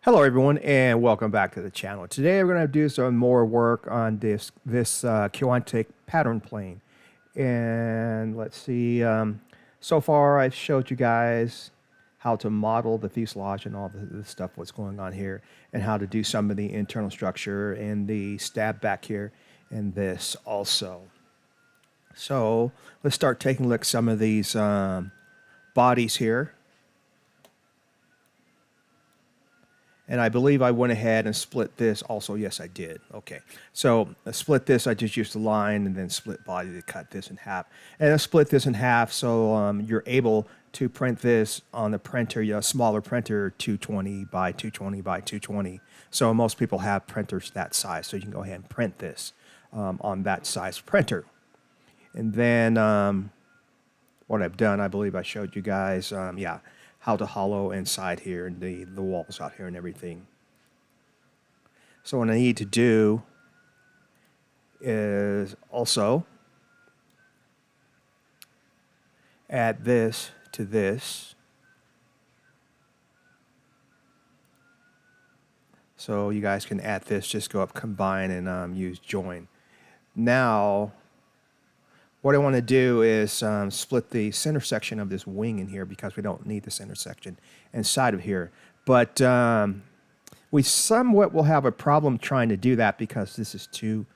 Hello everyone and welcome back to the channel. Today we're going to do some more work on this Cuantic pattern plane. And let's see, so far I've showed you guys how to model the fuselage and all the stuff what's going on here, and how to do some of the internal structure and the stab back here and this also. So let's start taking a look at some of these bodies here. And I believe I went ahead and split this also. Yes, I did. Okay. So I split this. I just used the line and then split body to cut this in half. And I split this in half so you're able to print this on the printer, a smaller printer, 220 by 220 by 220. So most people have printers that size. So you can go ahead and print this on that size printer. And then what I've done, I believe I showed you guys, how to hollow inside here and the walls out here and everything. So what I need to do is also add this to this. So you guys can add this, just go up combine and use join. Now what I want to do is split the center section of this wing in here, because we don't need the center section inside of here. But we somewhat will have a problem trying to do that, because this is two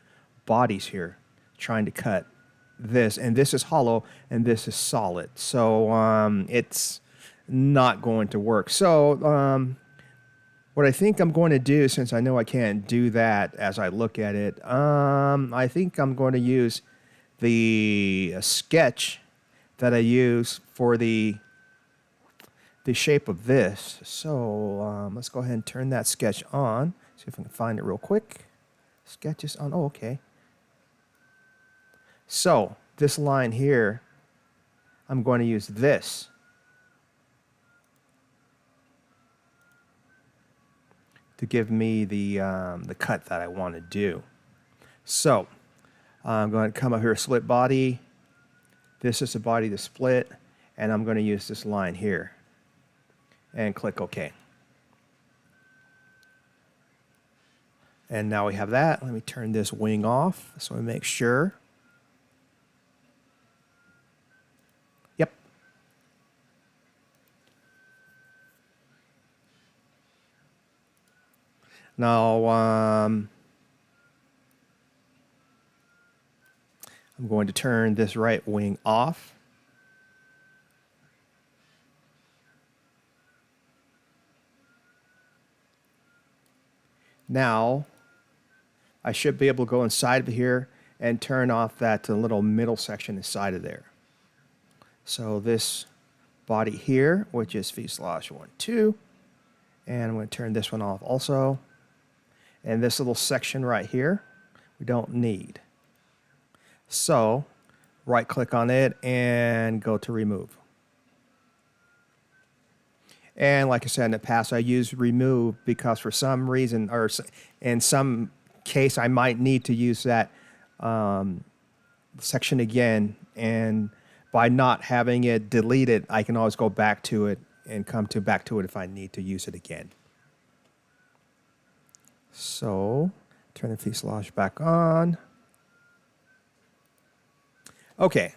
bodies here trying to cut this. And this is hollow and this is solid. So it's not going to work. So what I think I'm going to do, since I know I can't do that as I look at it, I think I'm going to use the sketch that I use for the shape of this. So let's go ahead and turn that sketch on. See if I can find it real quick. Sketch is on. Oh, okay. So this line here, I'm going to use this to give me the cut that I want to do. So I'm going to come up here, split body. This is the body to split, and I'm going to use this line here and click OK. And now we have that. Let me turn this wing off so we make sure. Yep. Now I'm going to turn this right wing off. Now I should be able to go inside of here and turn off that little middle section inside of there. So this body here, which is fuselage 1, 2, and I'm going to turn this one off also. And this little section right here, we don't need. So right click on it and go to remove. And like I said in the past, I use remove because for some reason, or in some case, I might need to use that section again. And by not having it deleted, I can always go back to it and come back to it if I need to use it again. So turn the fuselage back on. Okay.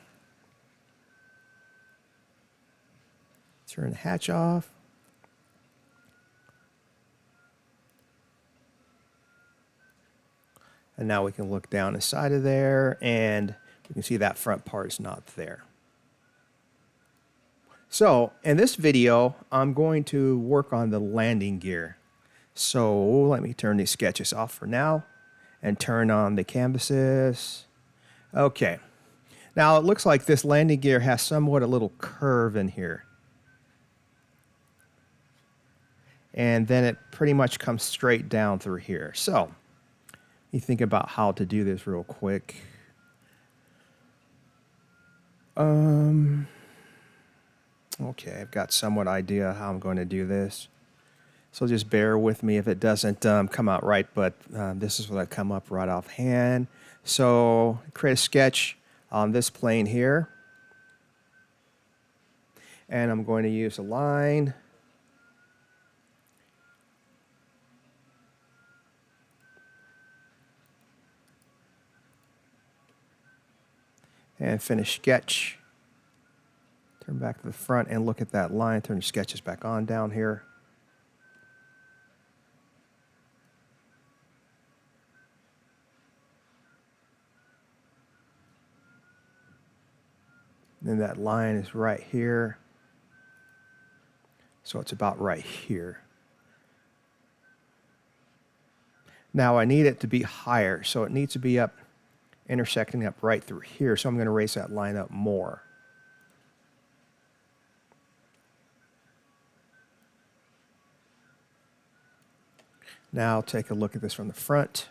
Turn the hatch off. And now we can look down inside of there, and we can see that front part is not there. So in this video, I'm going to work on the landing gear. So let me turn these sketches off for now and turn on the canvases. Okay. Now it looks like this landing gear has somewhat a little curve in here. And then it pretty much comes straight down through here. So you think about how to do this real quick. Okay, I've got somewhat idea how I'm going to do this. So just bear with me if it doesn't come out right, but this is what I come up right offhand. So create a sketch on this plane here. And I'm going to use a line And finish sketch. Turn back to the front and look at that line. Turn the sketches back on down here. Then that line is right here. So it's about right here. Now I need it to be higher, so it needs to be up, intersecting up right through here. So I'm going to raise that line up more. Now take a look at this from the front.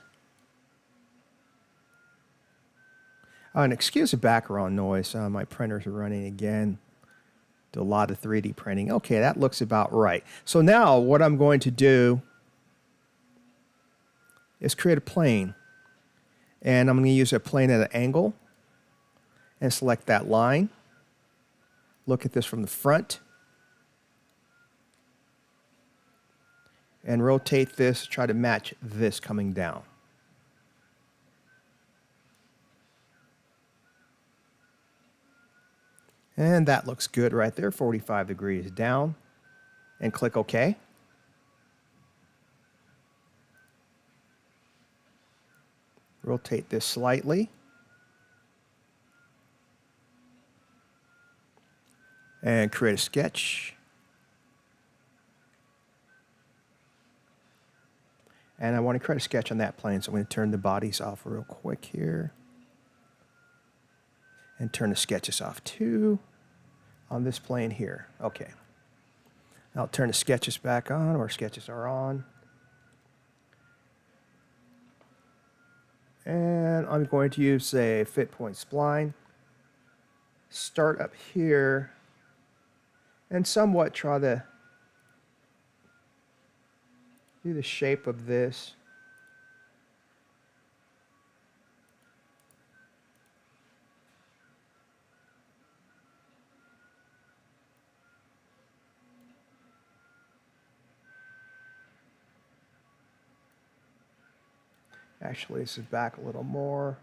And excuse the background noise. My printers are running again. Do a lot of 3D printing. Okay, that looks about right. So now what I'm going to do is create a plane. And I'm going to use a plane at an angle and select that line. Look at this from the front. And rotate this, try to match this coming down. And that looks good right there, 45 degrees down. And click OK. Rotate this slightly. And create a sketch. And I want to create a sketch on that plane, so I'm going to turn the bodies off real quick here. And turn the sketches off too on this plane here. Okay. I'll turn the sketches back on, or sketches are on. And I'm going to use a fit point spline. Start up here and somewhat try to do the shape of this. Actually, this is back a little more.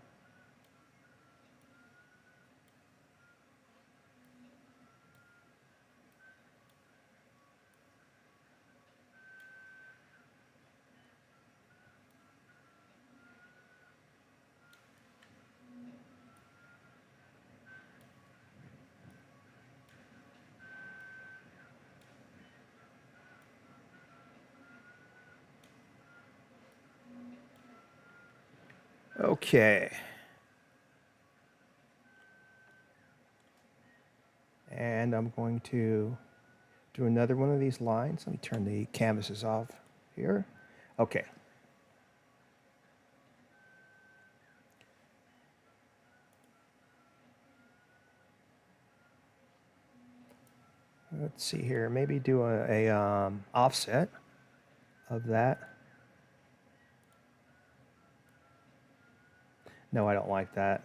Okay. And I'm going to do another one of these lines. Let me turn the canvases off here. Okay. Let's see here. Maybe do a offset of that. No, I don't like that.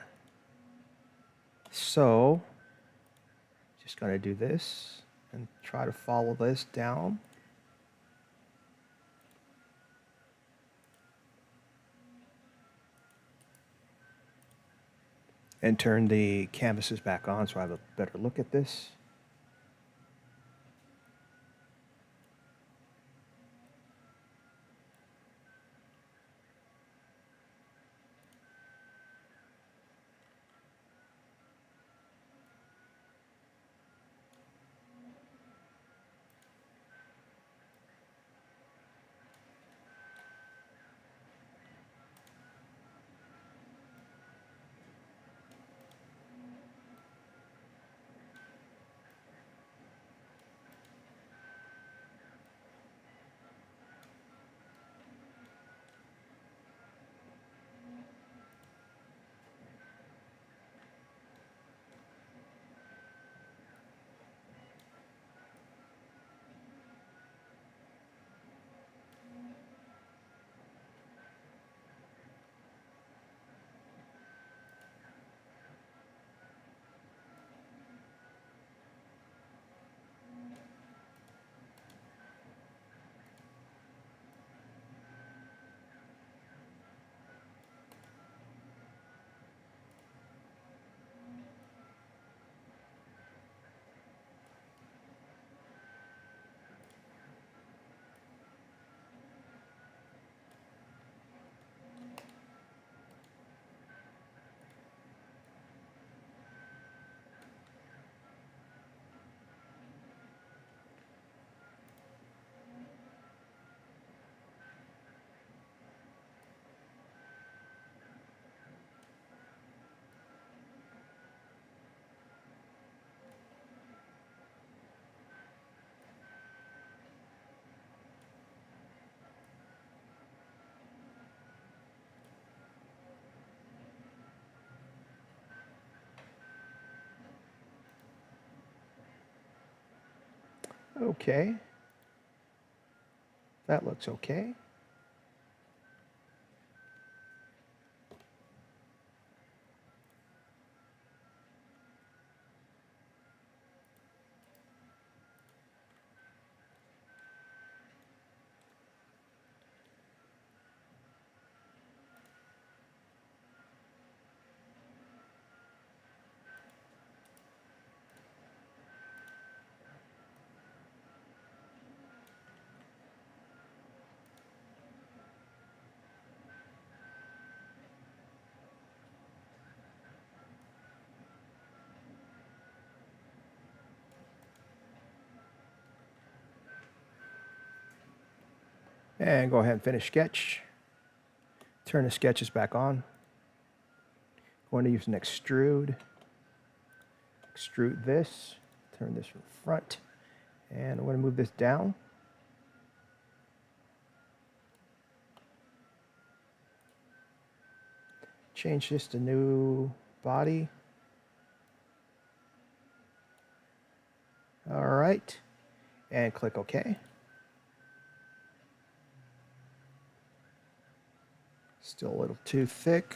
So, just going to do this and try to follow this down. And turn the canvases back on so I have a better look at this. Okay. That looks okay. And go ahead and finish sketch. Turn the sketches back on. Going to use an extrude. Extrude this. Turn this from front. And I'm going to move this down. Change this to new body. All right. And click OK. Still a little too thick.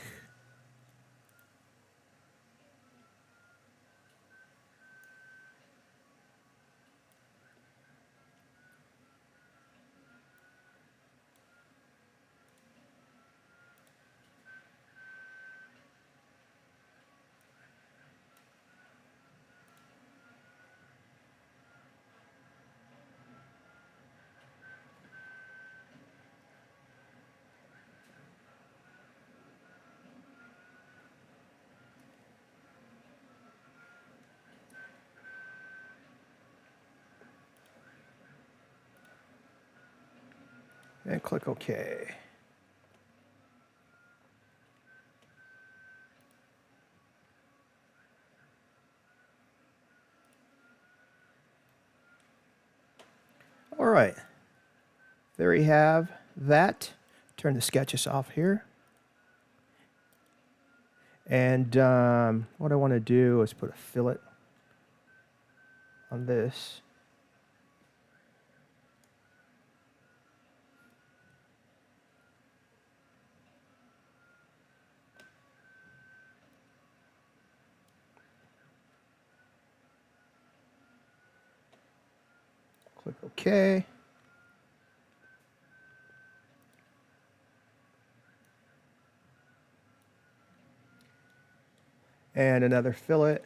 And click OK. All right. There you have that. Turn the sketches off here. And what I want to do is put a fillet on this. Click OK. And another fillet.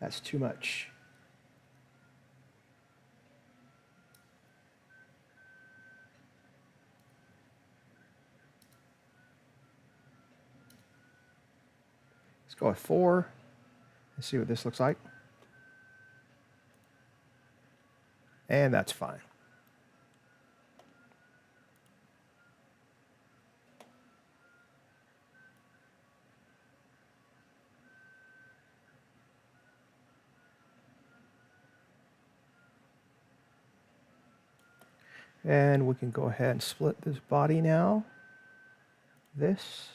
That's too much. Let's go with 4 and see what this looks like. And that's fine. And we can go ahead and split this body now. This.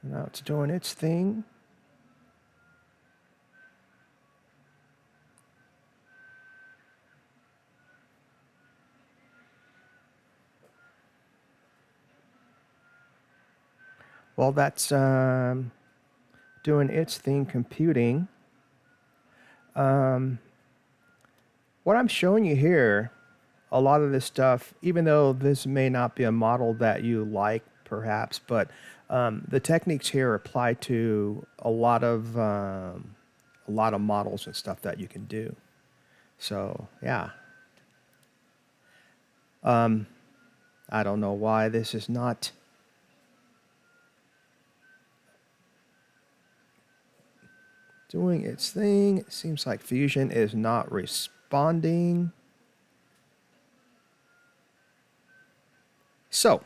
Now it's doing its thing. While that's doing its thing computing, what I'm showing you here, a lot of this stuff, even though this may not be a model that you like, perhaps, but the techniques here apply to a lot of models and stuff that you can do. So yeah, I don't know why this is not doing its thing. It seems like Fusion is not responding. So,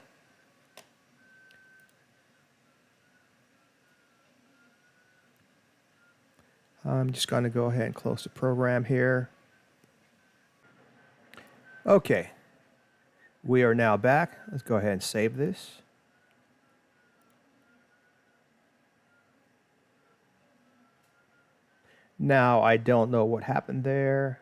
I'm just going to go ahead and close the program here. Okay, we are now back. Let's go ahead and save this. Now, I don't know what happened there.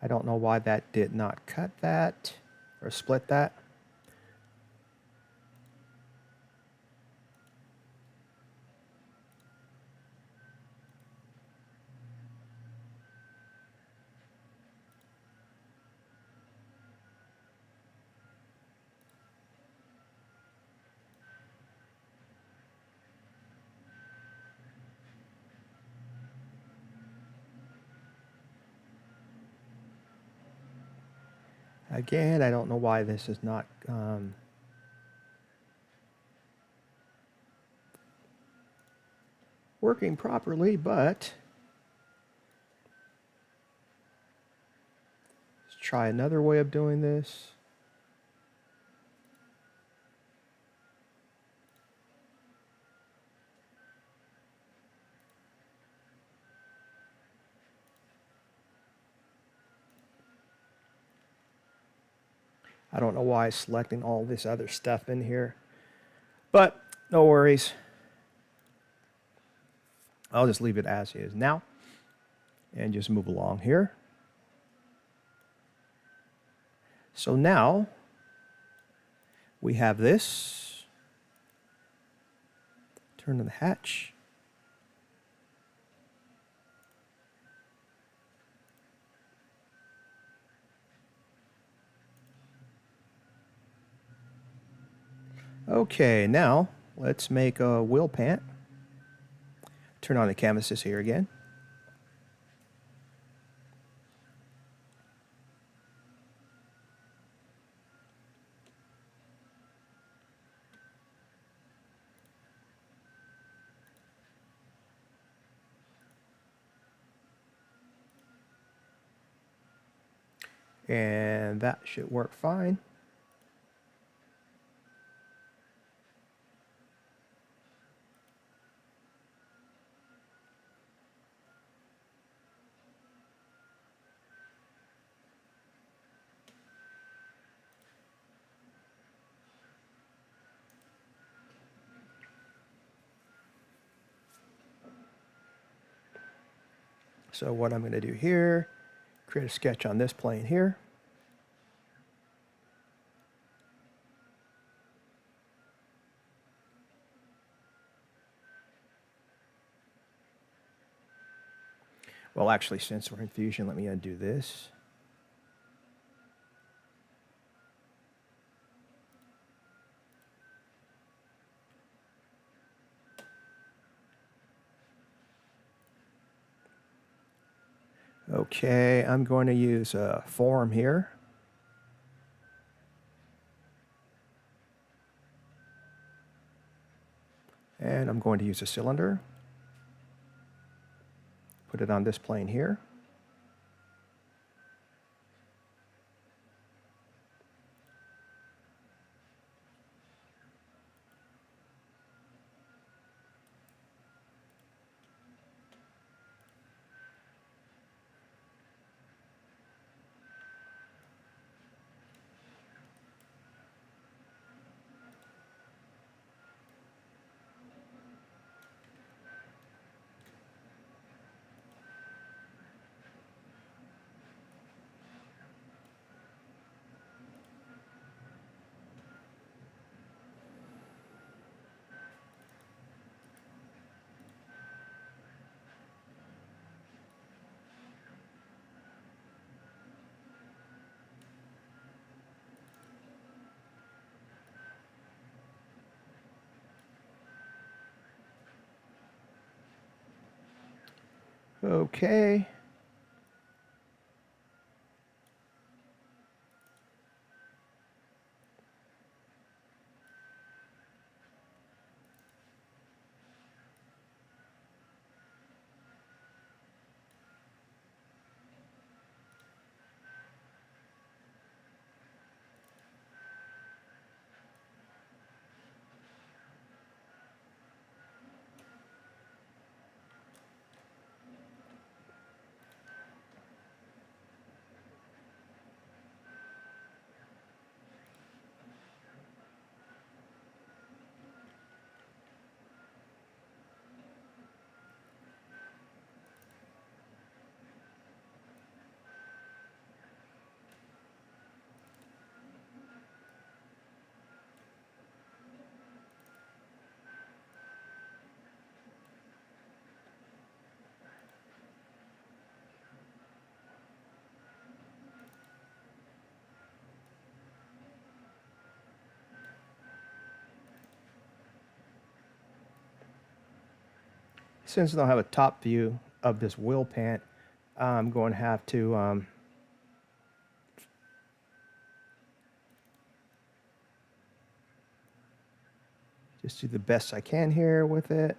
I don't know why that did not cut that or split that. Again, I don't know why this is not working properly, but let's try another way of doing this. I don't know why it's selecting all this other stuff in here, but no worries. I'll just leave it as is now and just move along here. So now we have this. Turn on the hatch. Okay, now let's make a wheel pant. Turn on the canvases here again. And that should work fine. So what I'm going to do here, create a sketch on this plane here. Well, actually, since we're in Fusion, let me undo this. Okay, I'm going to use a form here. And I'm going to use a cylinder. Put it on this plane here. Okay. Since I don't have a top view of this wheel pant, I'm going to have to just do the best I can here with it.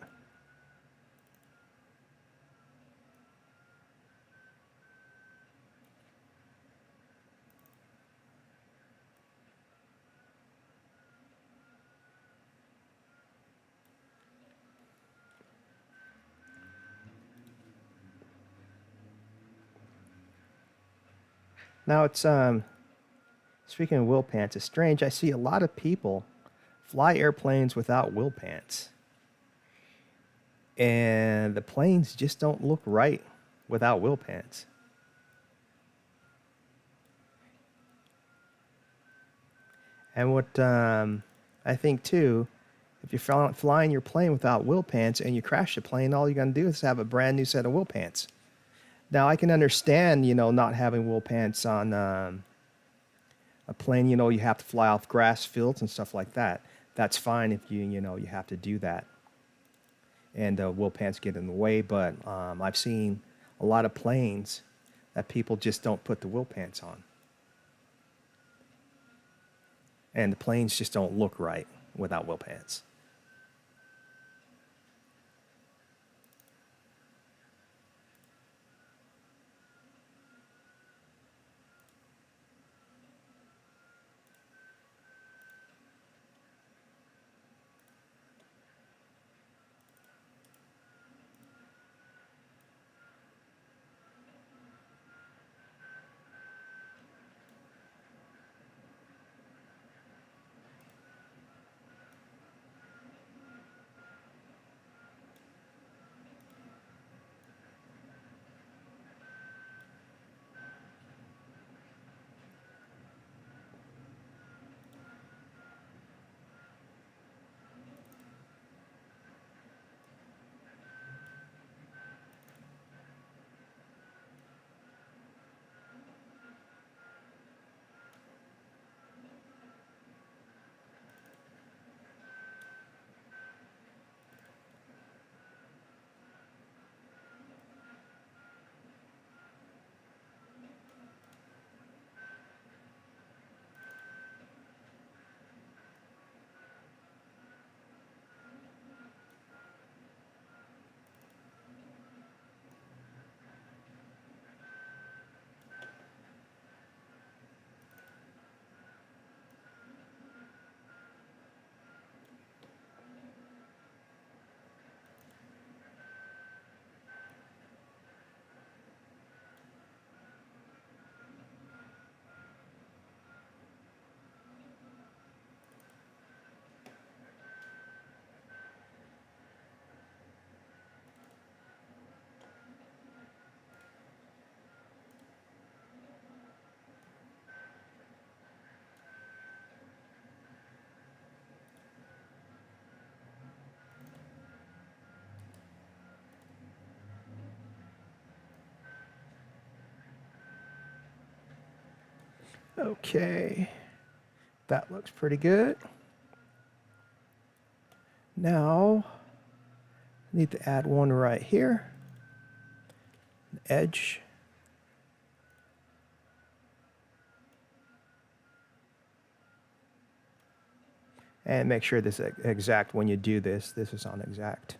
Now it's speaking of wheel pants, it's strange. I see a lot of people fly airplanes without wheel pants, and the planes just don't look right without wheel pants. And what I think too, if you're flying your plane without wheel pants and you crash the plane, all you're gonna do is have a brand new set of wheel pants. Now I can understand, not having wheel pants on a plane. You have to fly off grass fields and stuff like that. That's fine if you have to do that, and wheel pants get in the way. But I've seen a lot of planes that people just don't put the wheel pants on, and the planes just don't look right without wheel pants. Okay, that looks pretty good. Now, I need to add one right here, an edge. And make sure this is exact when you do this. This is on exact.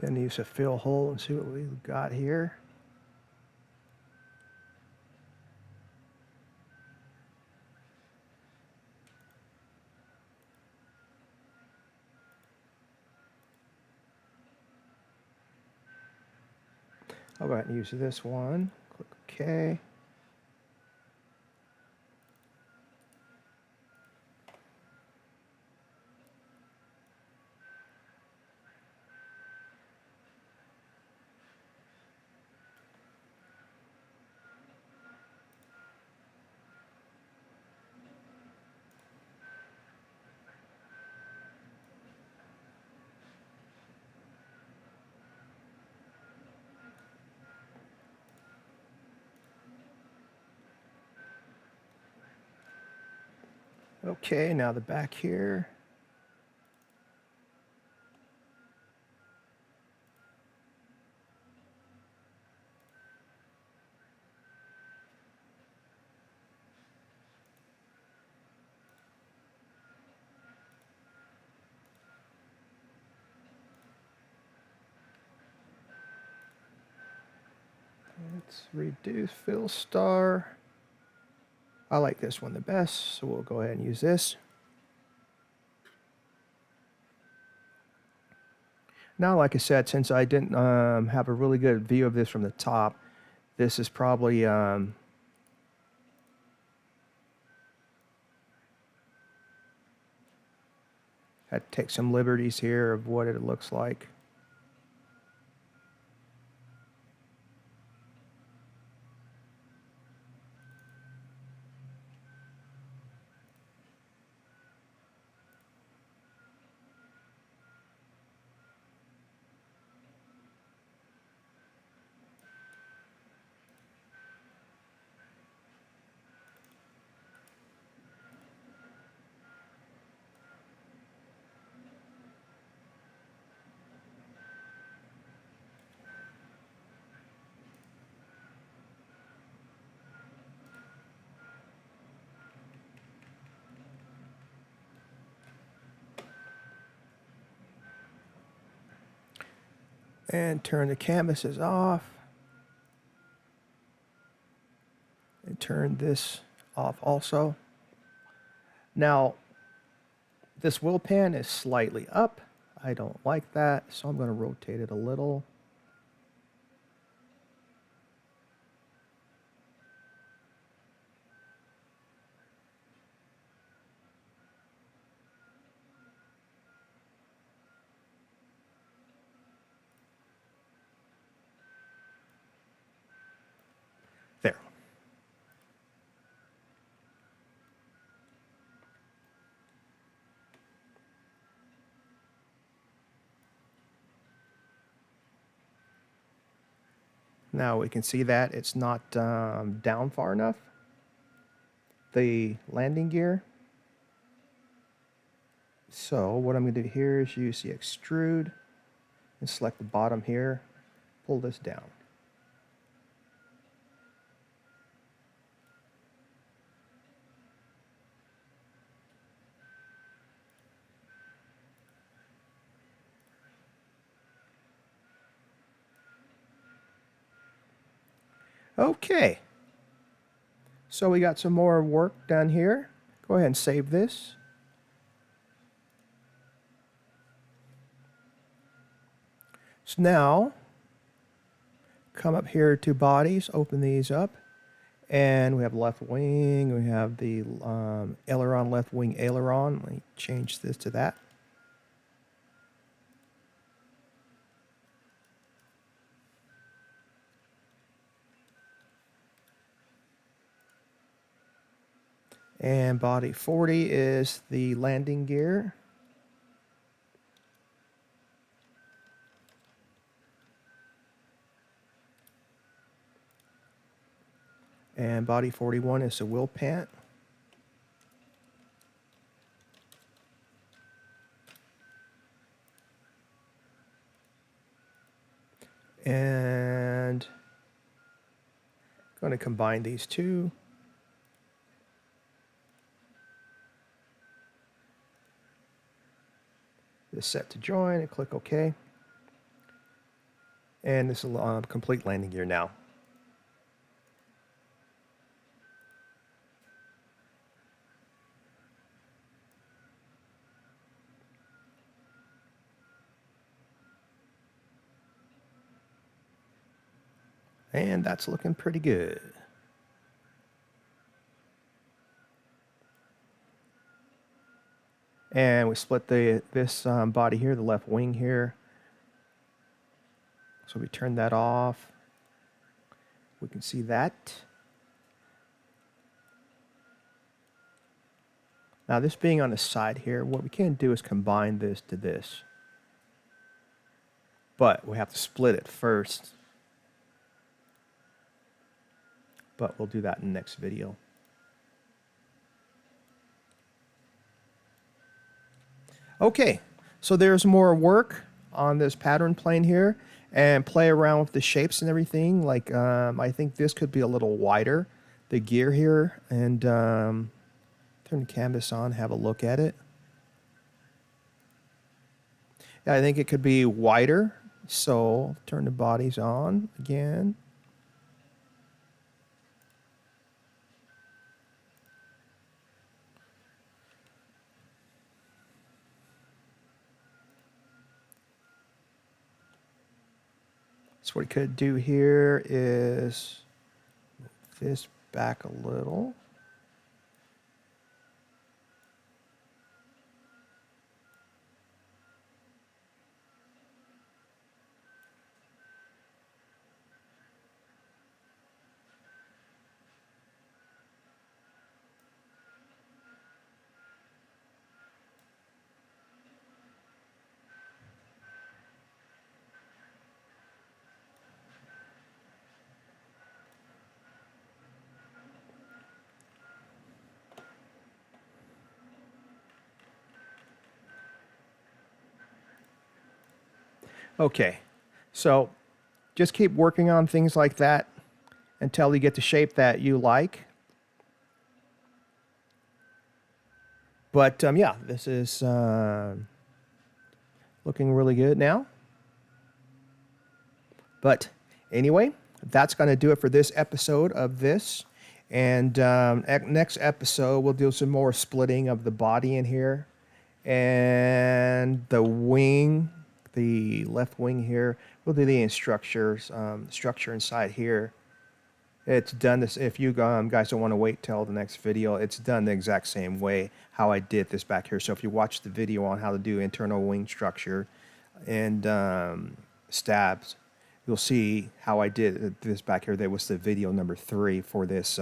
Then use a fill hole and see what we've got here. I'll go ahead and use this one. Click OK. Okay, now the back here. Let's reduce fill star. I like this one the best, so we'll go ahead and use this. Now, like I said, since I didn't have a really good view of this from the top, this is probably had to take some liberties here of what it looks like. And turn the canvases off. And turn this off also. Now, this wheel pan is slightly up. I don't like that, so I'm going to rotate it a little. There. Now we can see that it's not down far enough. The landing gear. So what I'm going to do here is use the extrude and select the bottom here. Pull this down. Okay. So we got some more work done here. Go ahead and save this. So now, come up here to bodies, open these up, and we have left wing, we have the aileron, left wing aileron. Let me change this to that. And body 40 is the landing gear. And body 41 is the wheel pant. And I'm going to combine these two. This set to join and click OK. And this is a complete landing gear now. And that's looking pretty good. And we split this body here, the left wing here. So we turn that off. We can see that. Now this being on the side here, what we can do is combine this to this. But we have to split it first. But we'll do that in the next video. Okay, so there's more work on this pattern plane here, and play around with the shapes and everything. Like I think this could be a little wider, the gear here, and turn the canvas on, have a look at it. Yeah, I think it could be wider, so turn the bodies on again. So what we could do here is move this back a little. Okay, so just keep working on things like that until you get the shape that you like. But yeah, this is looking really good now. But anyway, that's going to do it for this episode of this. And next episode, we'll do some more splitting of the body in here. And the wing, the left wing here, we'll do the structure inside here. It's done this. If you guys don't want to wait till the next video, it's done the exact same way how I did this back here. So if you watch the video on how to do internal wing structure and stabs, you'll see how I did this back here. That was the video number 3 for this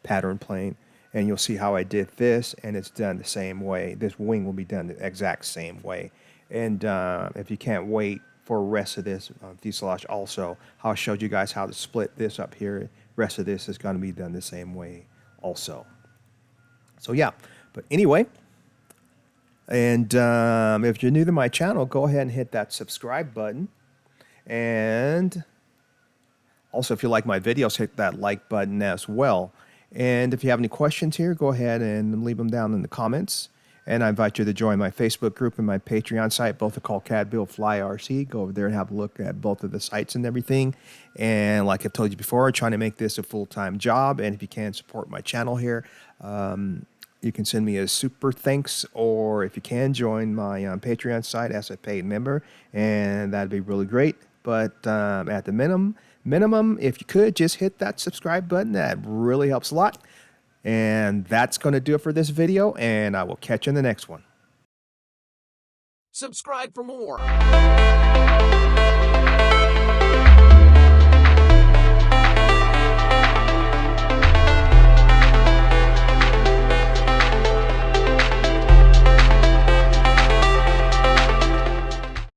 pattern plane. And you'll see how I did this, and it's done the same way. This wing will be done the exact same way. And if you can't wait for the rest of this fuselage also, how I showed you guys how to split this up here, rest of this is going to be done the same way also. So yeah, but anyway, and if you're new to my channel, go ahead and hit that subscribe button. And also, if you like my videos, hit that like button as well. And if you have any questions here, go ahead and leave them down in the comments. And I invite you to join my Facebook group and my Patreon site. Both are called CAD Build Fly RC. Go over there and have a look at both of the sites and everything. And like I've told you before, I'm trying to make this a full-time job. And if you can support my channel here, you can send me a super thanks, or if you can, join my Patreon site as a paid member. And that'd be really great. But at the minimum, if you could, just hit that subscribe button. That really helps a lot. And that's going to do it for this video, and I will catch you in the next one. Subscribe for more.